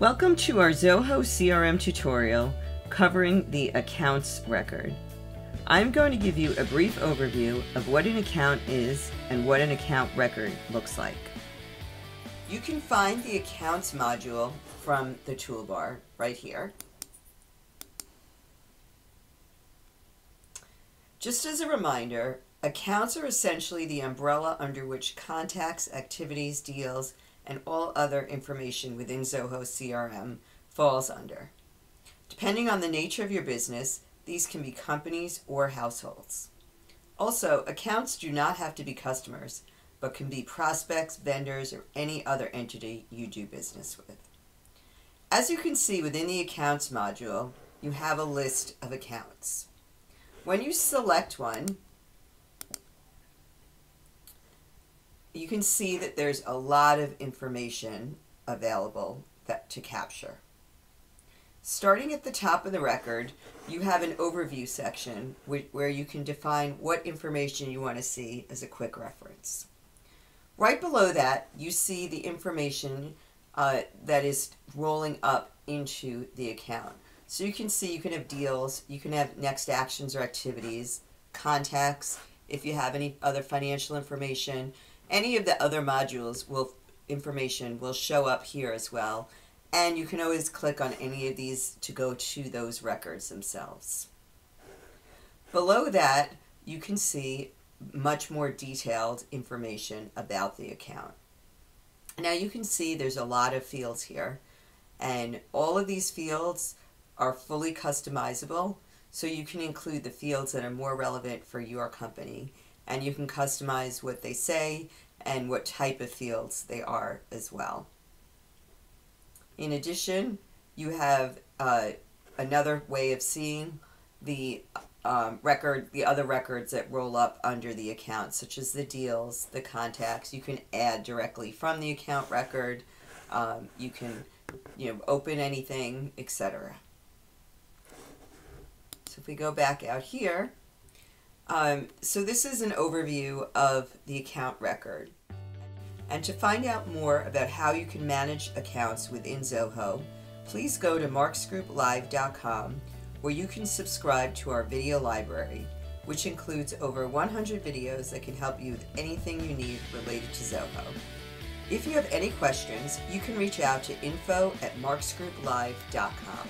Welcome to our Zoho CRM tutorial covering the accounts record. I'm going to give you a brief overview of what an account is and what an account record looks like. You can find the accounts module from the toolbar right here. Just as a reminder, accounts are essentially the umbrella under which contacts, activities, deals, and all other information within Zoho CRM falls under. Depending on the nature of your business, these can be companies or households. Also, accounts do not have to be customers, but can be prospects, vendors, or any other entity you do business with. As you can see within the accounts module, you have a list of accounts. When you select one, you can see that there's a lot of information available to capture. Starting at the top of the record, you have an overview section where you can define what information you want to see as a quick reference. Right below that, you see the information that is rolling up into the account. So you can see you can have deals, you can have next actions or activities, contacts, if you have any other financial information. Any of the other modules information will show up here as well, and you can always click on any of these to go to those records themselves. Below that, you can see much more detailed information about the account. Now you can see there's a lot of fields here, and all of these fields are fully customizable, so you can include the fields that are more relevant for your company, and you can customize what they say and what type of fields they are as well. In addition, you have another way of seeing the other records that roll up under the account, such as the deals, the contacts. You can add directly from the account record. You can open anything, etc. So if we go back out here, so this is an overview of the account record. And to find out more about how you can manage accounts within Zoho, please go to marksgrouplive.com, where you can subscribe to our video library, which includes over 100 videos that can help you with anything you need related to Zoho. If you have any questions, you can reach out to info@marksgrouplive.com.